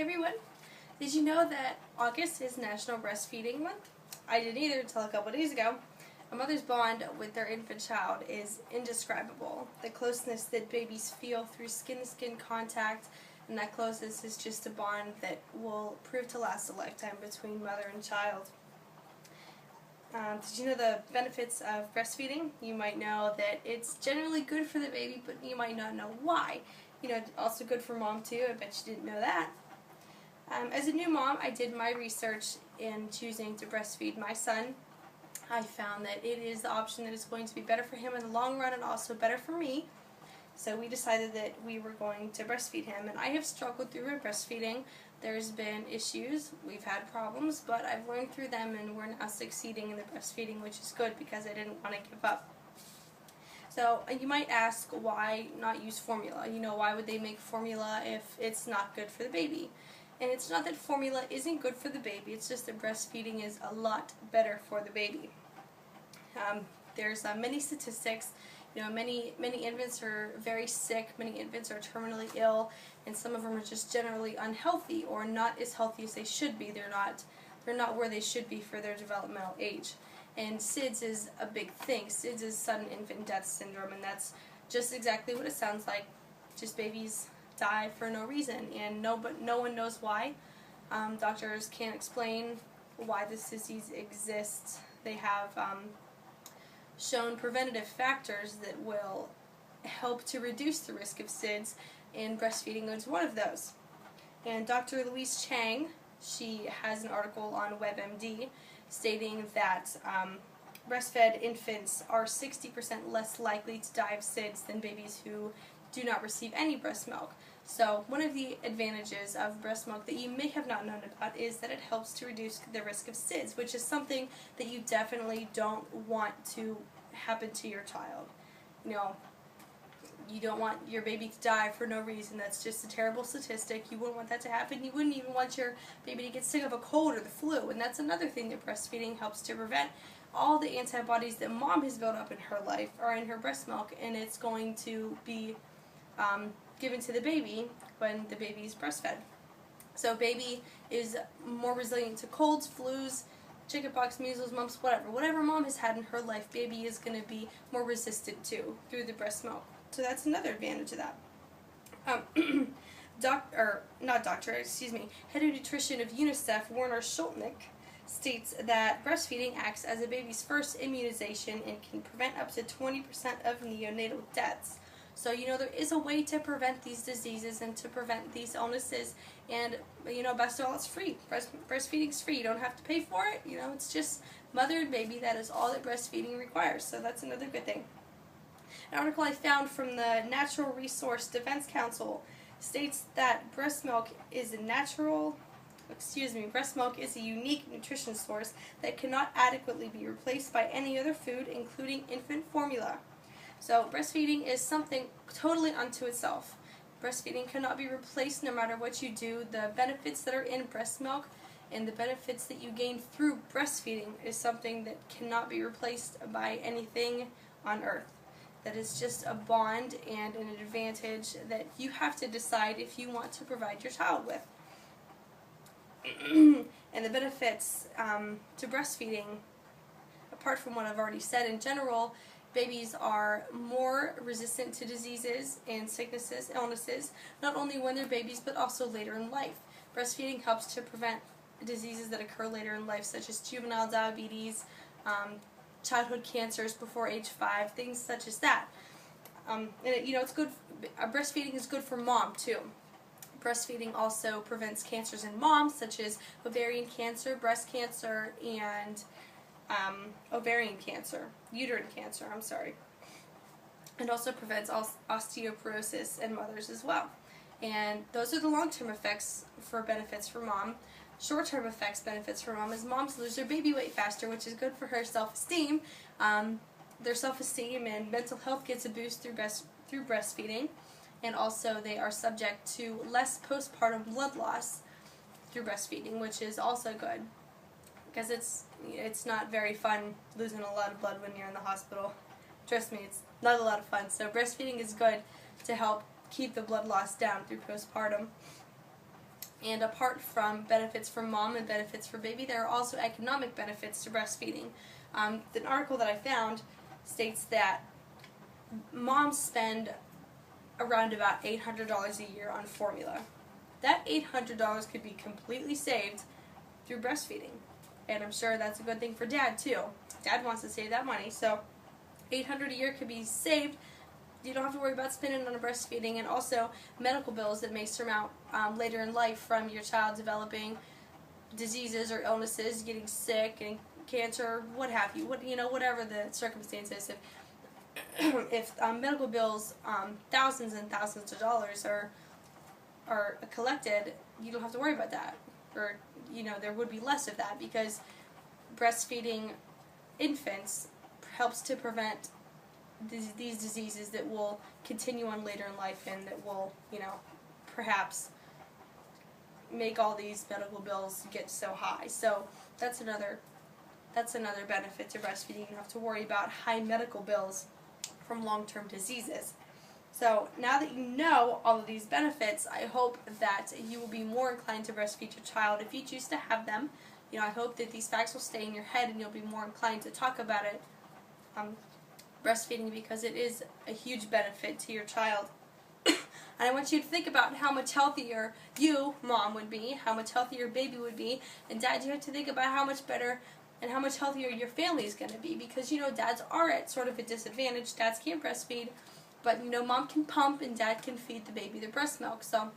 Hi everyone. Did you know that August is National Breastfeeding Month? I didn't either until a couple days ago. A mother's bond with their infant child is indescribable. The closeness that babies feel through skin-to-skin contact, and that closeness is just a bond that will prove to last a lifetime between mother and child. Did you know the benefits of breastfeeding? You might know that it's generally good for the baby, but you might not know why. Also good for mom too. I bet you didn't know that. As a new mom, I did my research in choosing to breastfeed my son. I found that it is the option that is going to be better for him in the long run and also better for me. So we decided that we were going to breastfeed him, and I have struggled through my breastfeeding. There's been issues, we've had problems, but I've learned through them, and we're now succeeding in the breastfeeding, which is good because I didn't want to give up. So you might ask, why not use formula? Why would they make formula if it's not good for the baby? And it's not that formula isn't good for the baby, it's just that breastfeeding is a lot better for the baby. There's many statistics. Many infants are very sick, many infants are terminally ill, and some of them are just generally unhealthy or not as healthy as they should be. They're not where they should be for their developmental age. And SIDS is a big thing. SIDS is sudden infant death syndrome, and that's just exactly what it sounds like. Just babies die for no reason, and no one knows why. Doctors can't explain why this disease exists. They have shown preventative factors that will help to reduce the risk of SIDS, and breastfeeding is one of those. And Dr. Louise Chang, she has an article on WebMD stating that breastfed infants are 60% less likely to die of SIDS than babies who do not receive any breast milk. So one of the advantages of breast milk that you may have not known about is that it helps to reduce the risk of SIDS, which is something that you definitely don't want to happen to your child. You don't want your baby to die for no reason. That's just a terrible statistic. You wouldn't want that to happen. You wouldn't even want your baby to get sick of a cold or the flu. And that's another thing that breastfeeding helps to prevent. All the antibodies that mom has built up in her life are in her breast milk, and it's going to be given to the baby when the baby is breastfed. So baby is more resilient to colds, flus, chickenpox, measles, mumps, whatever mom has had in her life, baby is going to be more resistant to through the breast milk. So that's another advantage of that. Head of Nutrition of UNICEF, Werner Schultnick, states that breastfeeding acts as a baby's first immunization and can prevent up to 20% of neonatal deaths. So, there is a way to prevent these diseases and to prevent these illnesses, and, best of all, it's free. Breastfeeding's free. You don't have to pay for it. It's just mother and baby. That is all that breastfeeding requires, so that's another good thing. An article I found from the Natural Resource Defense Council states that breast milk is a unique nutrition source that cannot adequately be replaced by any other food, including infant formula. So breastfeeding is something totally unto itself. Breastfeeding cannot be replaced no matter what you do. The benefits that are in breast milk and the benefits that you gain through breastfeeding is something that cannot be replaced by anything on earth. That is just a bond and an advantage that you have to decide if you want to provide your child with. And the benefits to breastfeeding, apart from what I've already said in general, babies are more resistant to diseases and sicknesses, illnesses, not only when they're babies but also later in life. Breastfeeding helps to prevent diseases that occur later in life, such as juvenile diabetes, childhood cancers before age 5, things such as that. It's good. Breastfeeding is good for mom too. Breastfeeding also prevents cancers in moms, such as ovarian cancer, breast cancer, and uterine cancer, and also prevents osteoporosis in mothers as well. And those are the long-term effects for benefits for mom. Short-term benefits for mom is moms lose their baby weight faster, which is good for her self-esteem. Their self-esteem and mental health gets a boost through breastfeeding, and also they are subject to less postpartum blood loss through breastfeeding, which is also good. Because it's not very fun losing a lot of blood when you're in the hospital. Trust me, it's not a lot of fun. So breastfeeding is good to help keep the blood loss down through postpartum. And apart from benefits for mom and benefits for baby, there are also economic benefits to breastfeeding. The article that I found states that moms spend around about $800 a year on formula. That $800 could be completely saved through breastfeeding. And I'm sure that's a good thing for dad too. Dad wants to save that money, so $800 a year could be saved. You don't have to worry about spending on breastfeeding, and also medical bills that may surmount later in life from your child developing diseases or illnesses, getting sick, getting cancer, what have you. Whatever the circumstances. If medical bills, thousands and thousands of dollars are collected, you don't have to worry about that, or there would be less of that, because breastfeeding infants helps to prevent these diseases that will continue on later in life, and that will perhaps make all these medical bills get so high. So that's another benefit to breastfeeding. You don't have to worry about high medical bills from long-term diseases. So now that you know all of these benefits, I hope that you will be more inclined to breastfeed your child if you choose to have them. I hope that these facts will stay in your head and you'll be more inclined to talk about it, breastfeeding, because it is a huge benefit to your child. And I want you to think about how much healthier you, mom, would be, how much healthier baby would be, and dad, you have to think about how much better and how much healthier your family is going to be, because dads are at sort of a disadvantage. Dads can't breastfeed, but mom can pump and dad can feed the baby the breast milk. So,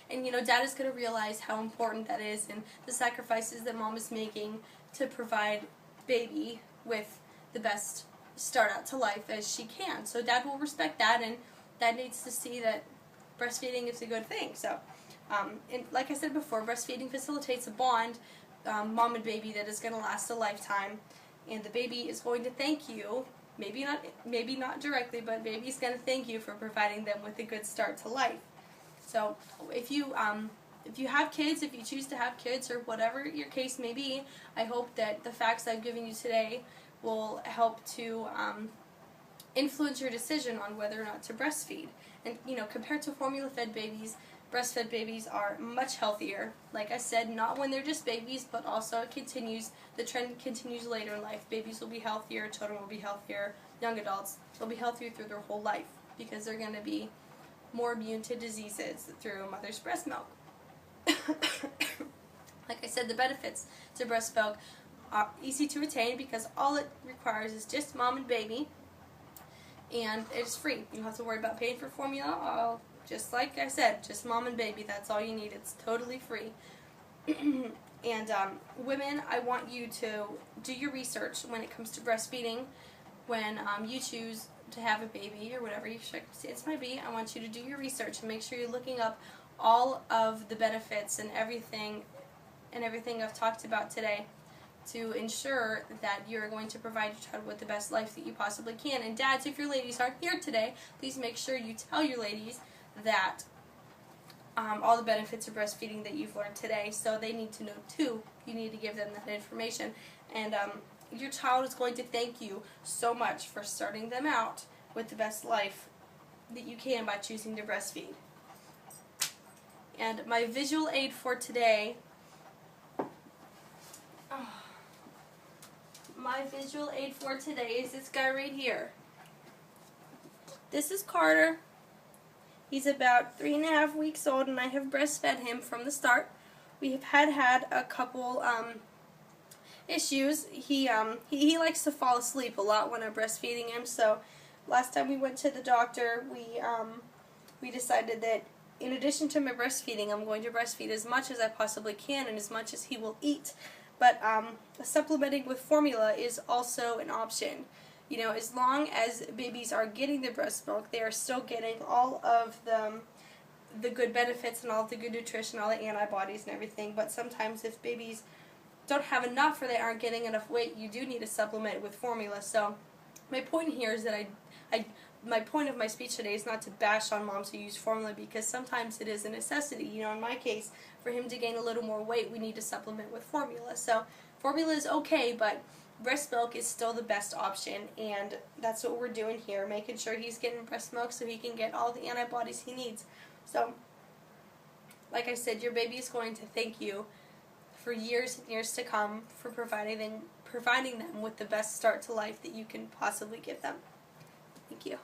and dad is going to realize how important that is, and the sacrifices that mom is making to provide baby with the best start out to life as she can. So dad will respect that, and dad needs to see that breastfeeding is a good thing. So, and like I said before, breastfeeding facilitates a bond, mom and baby, that is going to last a lifetime, and the baby is going to thank you. Maybe not directly, but baby's going to thank you for providing them with a good start to life. So if you have kids, if you choose to have kids, or whatever your case may be, I hope that the facts I've given you today will help to influence your decision on whether or not to breastfeed. And compared to formula-fed babies, breastfed babies are much healthier. Like I said, not when they're just babies, but also the trend continues later in life. Babies will be healthier, children will be healthier, young adults will be healthier through their whole life, because they're going to be more immune to diseases through mother's breast milk. Like I said, the benefits to breast milk are easy to attain, because all it requires is just mom and baby, and it's free. You don't have to worry about paying for formula. Just like I said, just mom and baby, that's all you need. It's totally free. And women, I want you to do your research when it comes to breastfeeding. When you choose to have a baby, or whatever your circumstance might be, I want you to do your research and make sure you're looking up all of the benefits and everything I've talked about today, to ensure that you're going to provide your child with the best life that you possibly can. And dads, if your ladies aren't here today, please make sure you tell your ladies that all the benefits of breastfeeding that you've learned today, so they need to know too. You need to give them that information, and your child is going to thank you so much for starting them out with the best life that you can by choosing to breastfeed. And my visual aid for today, is this guy right here. This is Carter. He's about 3.5 weeks old, and I have breastfed him from the start. We have had a couple issues. He likes to fall asleep a lot when I'm breastfeeding him. So last time we went to the doctor, we decided that in addition to my breastfeeding, I'm going to breastfeed as much as I possibly can and as much as he will eat. But supplementing with formula is also an option. As long as babies are getting the breast milk, they are still getting all of the good benefits and all of the good nutrition, all the antibodies and everything. But sometimes if babies don't have enough, or they aren't getting enough weight, you do need to supplement with formula. So my point here is that my point of my speech today is not to bash on moms who use formula, because sometimes it is a necessity. In my case, for him to gain a little more weight, we need to supplement with formula. So formula is okay, but breast milk is still the best option, and that's what we're doing here, making sure he's getting breast milk so he can get all the antibodies he needs. So, like I said, your baby is going to thank you for years and years to come for providing them with the best start to life that you can possibly give them. Thank you.